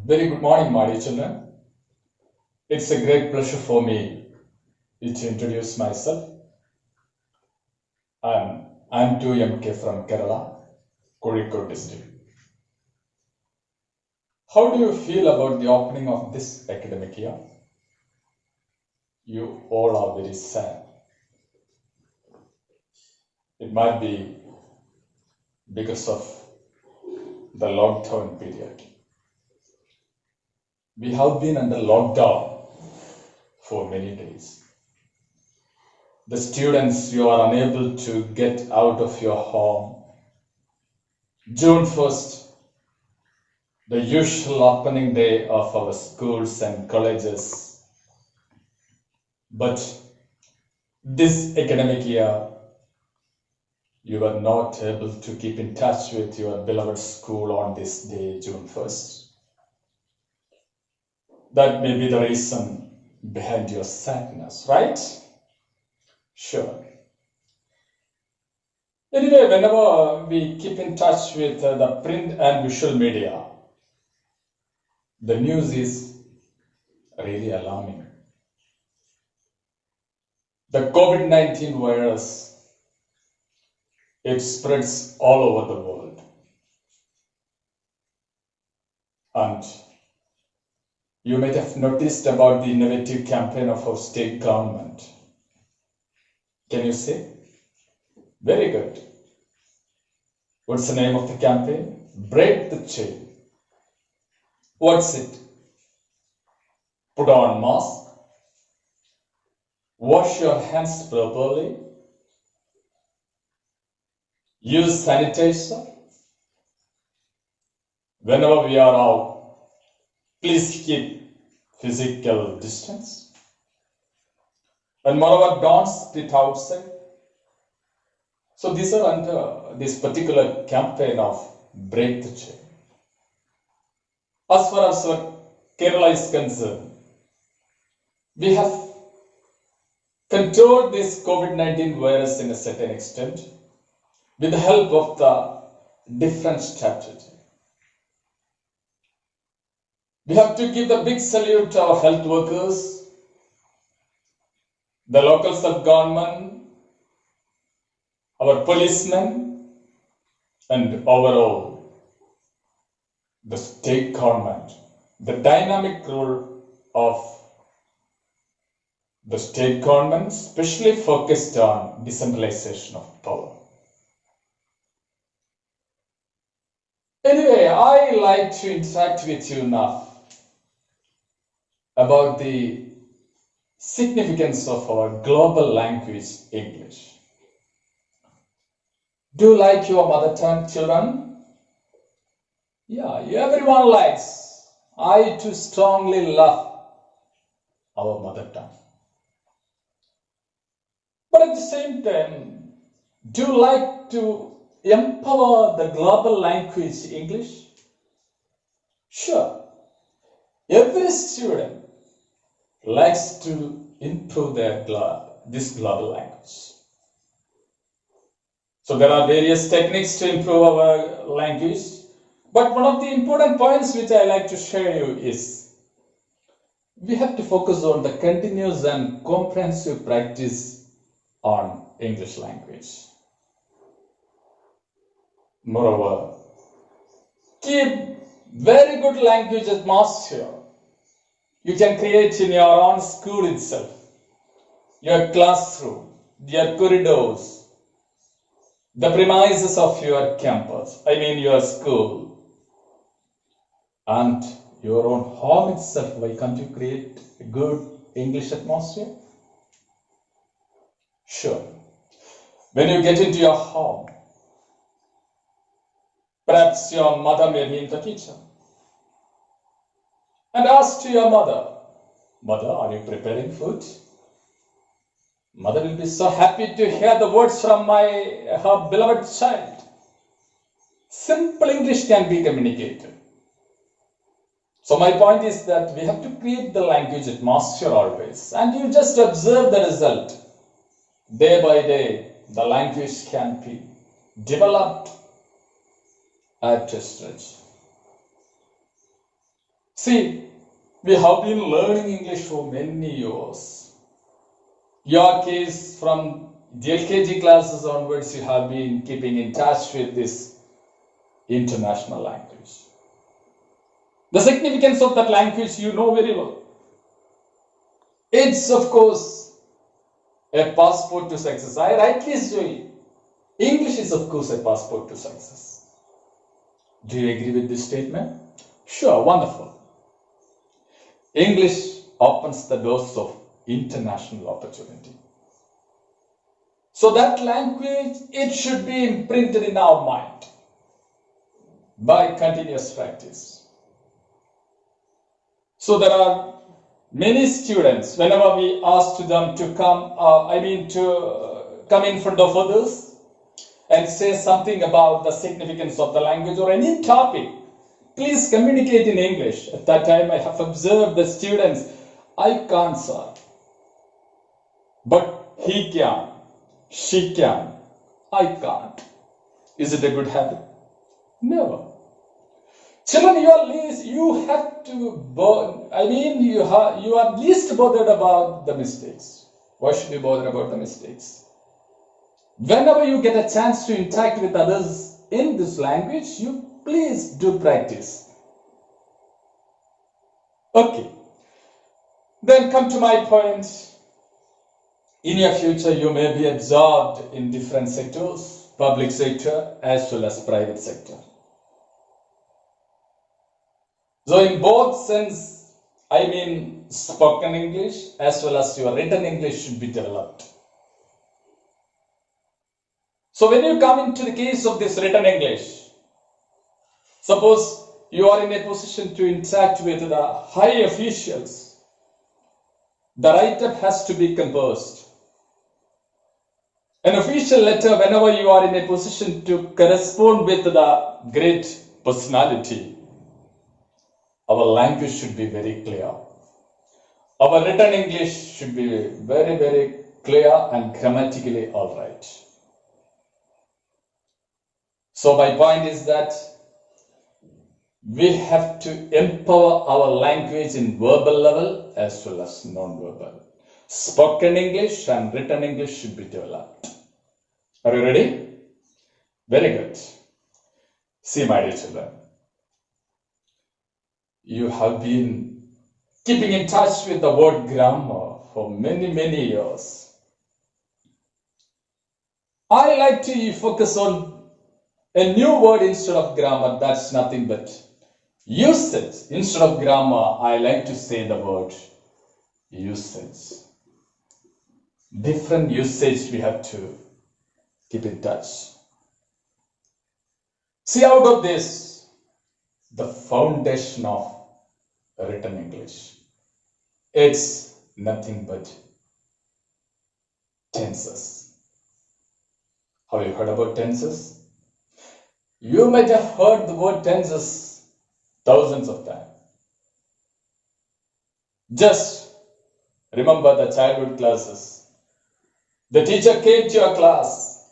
Very good morning, my dear children. It's a great pleasure for me to introduce myself. I'm 2MK from Kerala, Kozhikode district. How do you feel about the opening of this academic year? You all are very sad. It might be because of the lockdown period. We have been under lockdown for many days. The students, you are unable to get out of your home. June 1st, the usual opening day of our schools and colleges. But this academic year, you were not able to keep in touch with your beloved school on this day, June 1st. That may be the reason behind your sadness, right? Sure. Anyway, whenever we keep in touch with the print and visual media, the news is really alarming. The COVID-19 virus, it spreads all over the world. And you might have noticed about the innovative campaign of our state government. Can you say? Very good. What's the name of the campaign? Break the chain. What's it? Put on mask. Wash your hands properly. Use sanitizer. Whenever we are out, please keep physical distance. And moreover, don't spit outside. So these are under this particular campaign of Break the Chain. As far as Kerala is concerned, we have controlled this COVID-19 virus in a certain extent with the help of the different strategy. We have to give the big salute to our health workers, the local sub-government, our policemen, and overall, the state government, the dynamic role of the state government, especially focused on decentralization of power. Anyway, I like to interact with you now about the significance of our global language, English. Do you like your mother tongue, children? Yeah, everyone likes. I too strongly love our mother tongue. But at the same time, do you like to empower the global language, English? Sure. Every student likes to improve this global language. So there are various techniques to improve our language. But one of the important points which I like to share you is we have to focus on the continuous and comprehensive practice on English language. Moreover, keep very good language atmosphere. You can create in your own school itself, your classroom, your corridors, the premises of your campus, your school, and your own home itself. Why can't you create a good English atmosphere? Sure. When you get into your home, perhaps your mother may be in the kitchen, and ask to your mother, "Mother, are you preparing food?" Mother will be so happy to hear the words from her beloved child. Simple English can be communicated. So my point is that we have to create the language atmosphere always, and you just observe the result. Day by day, the language can be developed at a stretch. See, we have been learning English for many years. Your case, from the LKG classes onwards, you have been keeping in touch with this international language. The significance of that language you know very well. It's, of course, a passport to success. I rightly say, English is, of course, a passport to success. Do you agree with this statement? Sure, wonderful. English opens the doors of international opportunity. So that language, it should be imprinted in our mind by continuous practice. So there are many students, whenever we ask them to come, come in front of others and say something about the significance of the language or any topic, please communicate in English. At that time, I have observed the students, I can't, sir. But he can, she can, I can't. Is it a good habit? Never. Children, you are least bothered about the mistakes. Why should you bother about the mistakes? Whenever you get a chance to interact with others in this language, you please do practice. Okay. Then come to my point. In your future, you may be absorbed in different sectors, public sector as well as private sector. So in both sense, spoken English as well as your written English should be developed. So when you come into the case of this written English, suppose you are in a position to interact with the high officials, the write-up has to be composed. An official letter, whenever you are in a position to correspond with the great personality, our language should be very clear. Our written English should be very, very clear and grammatically all right. So my point is that we have to empower our language in verbal level as well as non-verbal. Spoken English and written English should be developed. Are you ready? Very good. See, my dear children, you have been keeping in touch with the word grammar for many, many years. I like to focus on a new word instead of grammar. That's nothing but usage. Instead of grammar, I like to say the word usage. Different usage we have to keep in touch. See, out of this, the foundation of written English, it's nothing but tenses. Have you heard about tenses? You might have heard the word tenses thousands of times. Just remember the childhood classes. The teacher came to your class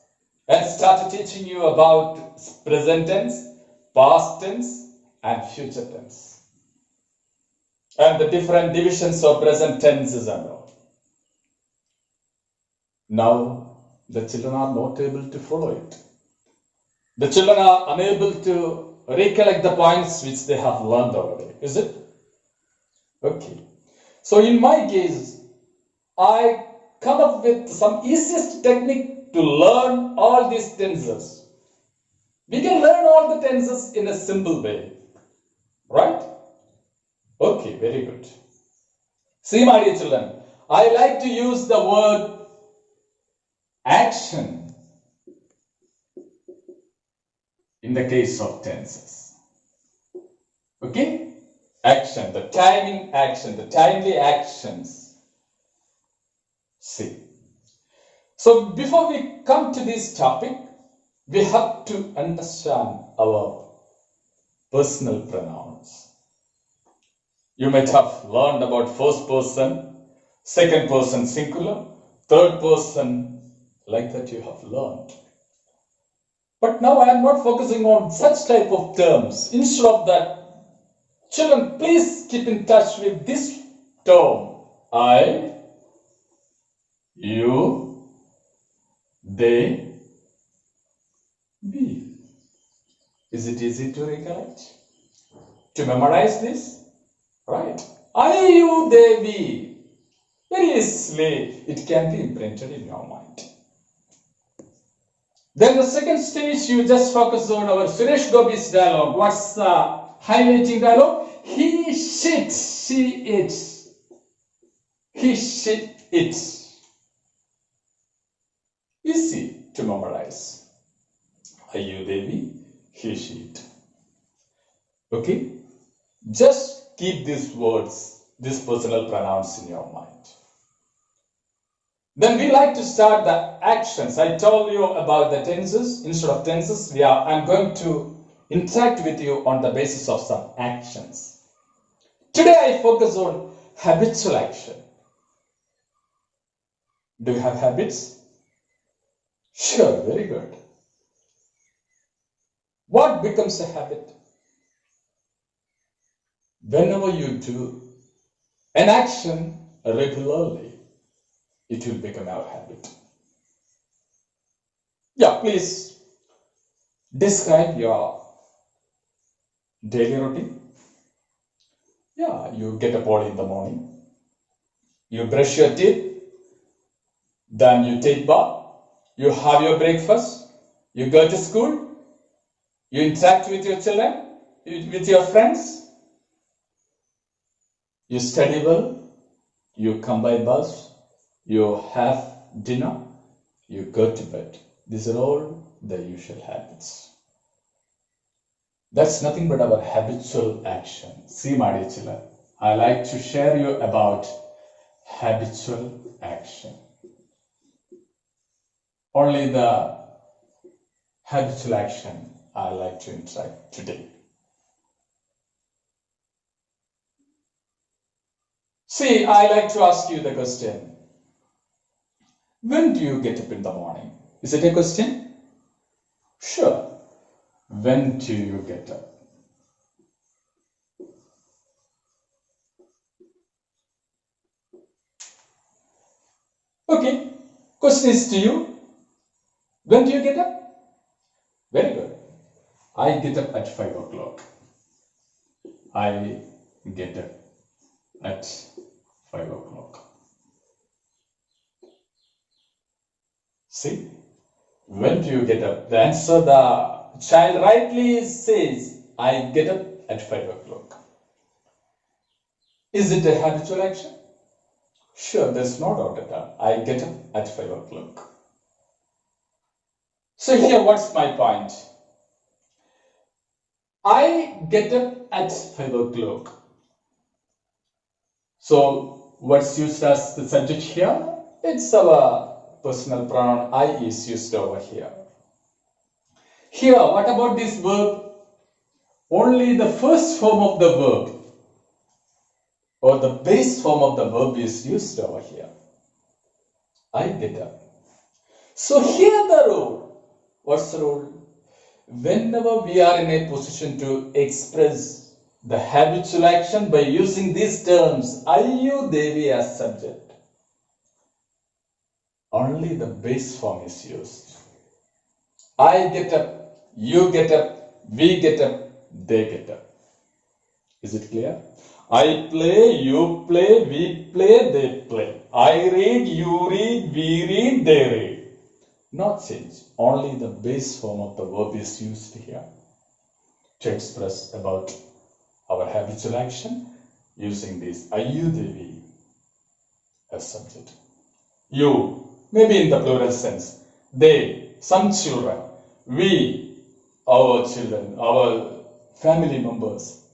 and started teaching you about present tense, past tense, and future tense, and the different divisions of present tenses and all. Now, the children are not able to follow it. The children are unable to recollect the points which they have learned already. Is it? Okay. So in my case, I come up with some easiest technique to learn all these tenses. We can learn all the tenses in a simple way. Right? Okay, very good. See, my dear children, I like to use the word action in the case of tenses. Okay? Action, the timing action, the timely actions. See. So before we come to this topic, we have to understand our personal pronouns. You might have learned about first person, second person singular, third person, like that you have learned. But now I am not focusing on such type of terms. Instead of that, Children, please keep in touch with this term. I, you, they, we. Is it easy to recollect? To memorize this? Right. I, you, they, we. Very easily it can be imprinted in your mind. Then the second stage, you just focus on our Suresh Gopi's dialogue. What's the highlighting dialogue? He shit, she eats. He shit it. Easy to memorize. Ayu Devi, he shit. Okay? Just keep these words, these personal pronouns in your mind. Then we like to start the actions. I told you about the tenses. Instead of tenses, I'm going to interact with you on the basis of some actions. Today I focus on habitual action. Do you have habits? Sure, very good. What becomes a habit? Whenever you do an action regularly, it will become our habit. Yeah, please describe your daily routine. Yeah, you get up early in the morning, you brush your teeth, then you take bath, you have your breakfast, you go to school, you interact with your children, with your friends, you study well, you come by bus, you have dinner, you go to bed. These are all the usual habits. That's nothing but our habitual action. See, my dear children, I like to share you about habitual action. Only the habitual action I like to interact today. See, I like to ask you the question. When do you get up in the morning? Is it a question? Sure. When do you get up? Okay. Question is to you. When do you get up? Very good. I get up at 5 o'clock. I get up at 5 o'clock. See? When do you get up? The answer the child rightly says, I get up at 5 o'clock. Is it a habitual action? Sure, there's no doubt at all. I get up at 5 o'clock. So here, what's my point? I get up at 5 o'clock. So what's used as the subject here? It's our personal pronoun I is used over here. Here, what about this verb? Only the first form of the verb or the base form of the verb is used over here. I get up. So here the rule. What's the rule? Whenever we are in a position to express the habitual action by using these terms, I, you, they, we as subject, only the base form is used. I get up, you get up, we get up, they get up. Is it clear? I play, you play, we play, they play. I read, you read, we read, they read. Not change. Only the base form of the verb is used here to express about our habitual action using this ayu devi as subject. You, maybe in the plural sense. They, some children. We, our children, our family members.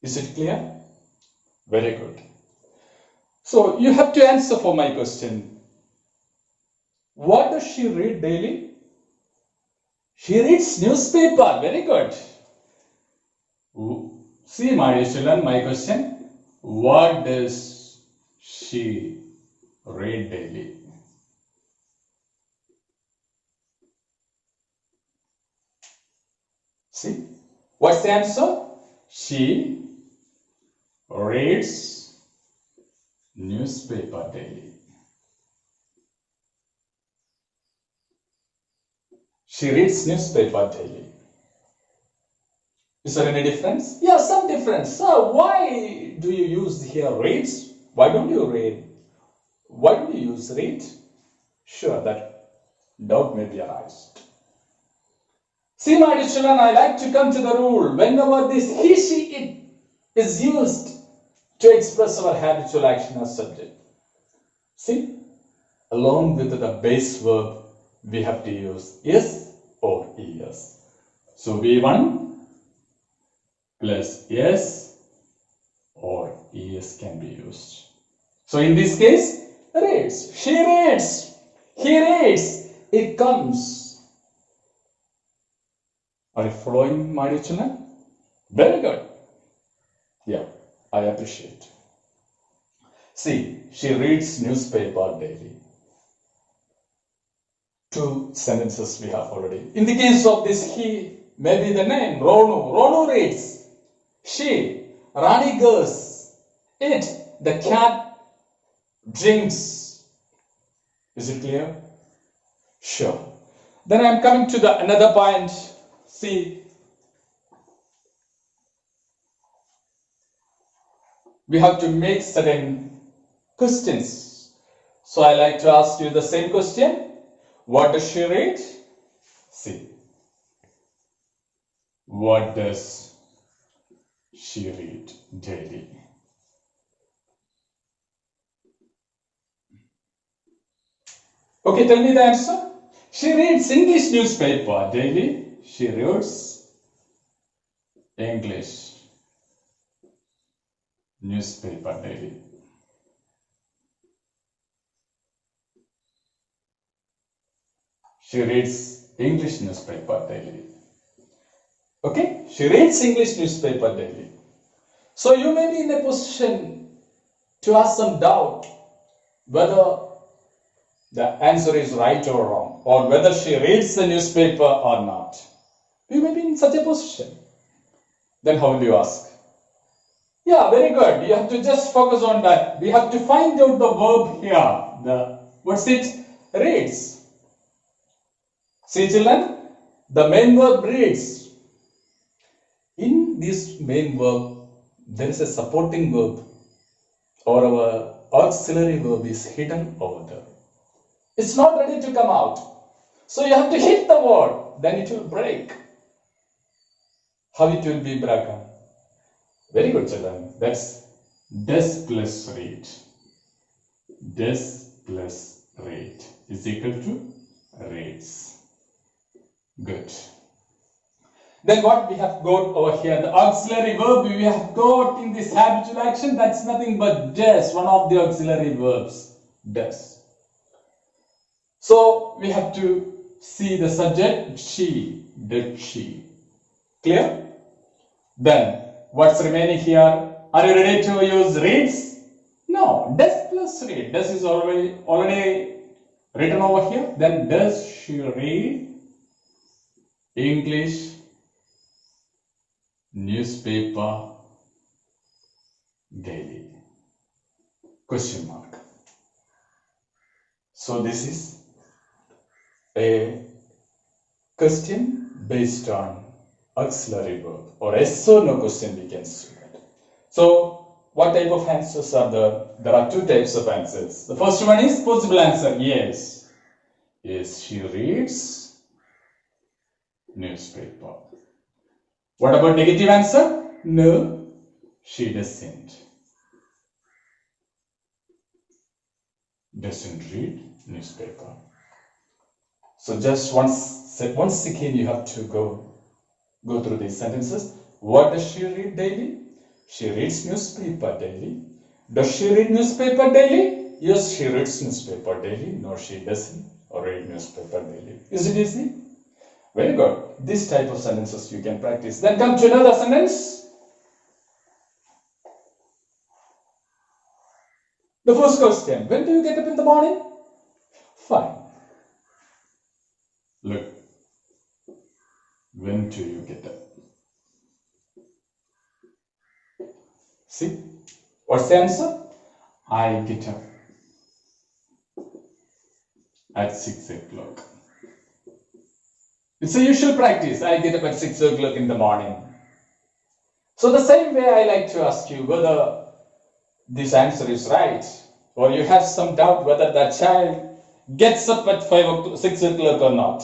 Is it clear? Very good. So you have to answer for my question. What does she read daily? She reads newspaper. Very good. See, my dear children, my question. What does she read daily? See, What's the answer? She reads newspaper daily. She reads newspaper daily. Is there any difference? Yeah, some difference. So why do you use here reads? Why don't you read? Why do you use read? Sure, that doubt may be arised. See, my dear children, I like to come to the rule. Whenever this he, she, it is used to express our habitual action as subject. See, along with the base verb, we have to use is or es. So V1 plus yes or es can be used. So in this case, reads. She reads. He reads. It comes. Are you following, my dear children? Very good. Yeah, I appreciate. See, she reads newspaper daily. 2 sentences we have already. In the case of this he, maybe the name, Ronu. Ronu reads. She, Rani goes. It, the cat drinks. Is it clear? Sure. Then I am coming to another point. See, we have to make certain questions. So I like to ask you the same question. What does she read? See. What does she read daily? Okay, tell me the answer. She reads English newspaper daily. She reads English newspaper daily. She reads English newspaper daily. Okay, she reads English newspaper daily. So you may be in a position to ask some doubt whether the answer is right or wrong, or whether she reads the newspaper or not. You may be in such a position. Then how will you ask? Yeah, very good. You have to just focus on that. We have to find out the verb here. What's it? Reads. See, children, the main verb reads. In this main verb, there is a supporting verb, or our auxiliary verb is hidden over there. It's not ready to come out. So you have to hit the word, then it will break. How it will be broken? Very good, children. That's does plus read. Does plus read is equal to reads. Good. Then what we have got over here, the auxiliary verb we have got in this habitual action, that's nothing but does, one of the auxiliary verbs, does. So we have to see the subject, she, did she. Clear? Then what's remaining here? Are you ready to use reads? No, does plus read. Does is already written over here. Then does she read English newspaper daily? Question mark. So this is a question based on auxiliary verb, or yes or no question we can say that. So what type of answers are there? There are 2 types of answers. The first one is possible answer, yes. Yes, she reads newspaper. What about negative answer? No, she doesn't. Doesn't read newspaper. So just once again you have to go through these sentences. What does she read daily? She reads newspaper daily. Does she read newspaper daily? Yes, she reads newspaper daily. No, she doesn't read newspaper daily. Is it easy? Very good. This type of sentences you can practice. Then come to another sentence. The first question, when do you get up in the morning? Fine. Look, when do you get up? See, what's the answer? I get up at 6 o'clock. It's a usual practice. I get up at 6 o'clock in the morning. So the same way I like to ask you whether this answer is right, or you have some doubt whether that child gets up at 6 o'clock or not.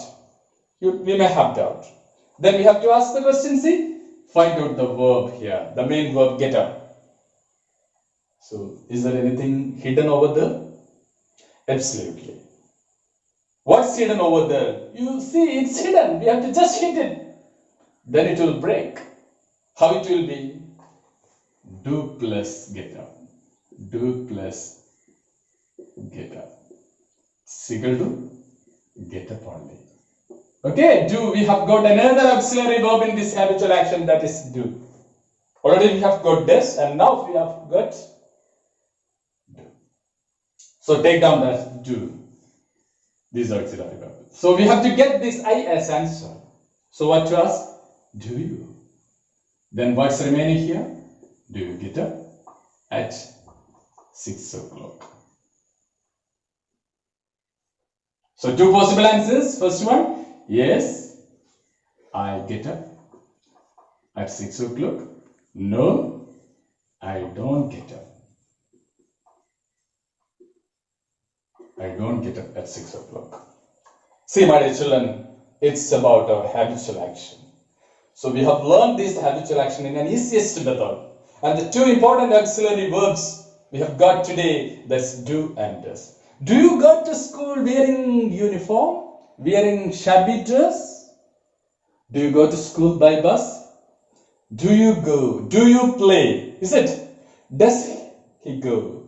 We may have doubt. Then we have to ask the question, see, find out the verb here, the main verb get up. So is there anything hidden over there? Absolutely. What's hidden over there? You see, it's hidden. We have to just hit it. Then it will break. How it will be? Do plus get up. Do plus get up. It's equal to get up only. Okay, do. We have got another auxiliary verb in this habitual action, that is do. Already we have got this, and now we have got do. So take down that do. These are auxiliary verbs. So we have to get this I as answer. So what to ask? Do you? Then what's remaining here? Do you get up at 6 o'clock? So two possible answers. First one, yes, I get up at 6 o'clock. No, I don't get up. I don't get up at 6 o'clock. See, my dear children, it's about our habitual action. So we have learned this habitual action in an easiest method. And the two important auxiliary verbs we have got today, that's do and does. Do you go to school wearing uniform? Wearing shabby dress? Do you go to school by bus? Do you go? Do you play? Is it? Does he go?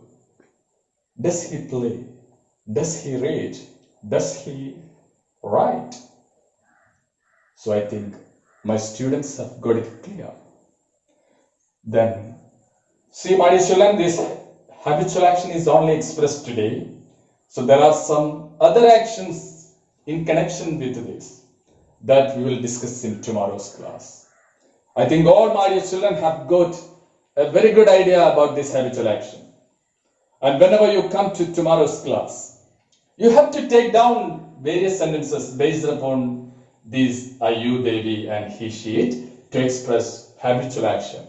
Does he play? Does he read? Does he write? So I think my students have got it clear. Then, see, my dear children, this habitual action is only expressed today. So there are some other actions in connection with this that we will discuss in tomorrow's class. I think all my dear children have got a very good idea about this habitual action. And whenever you come to tomorrow's class, you have to take down various sentences based upon these I, you, they, we, and he, she, it to express habitual action.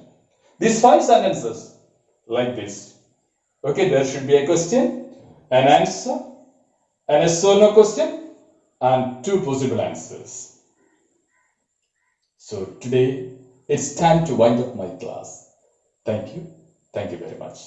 These 5 sentences like this. Okay, there should be a question, an answer, an yes or no question, and 2 possible answers. So today it's time to wind up my class. Thank you. Thank you very much.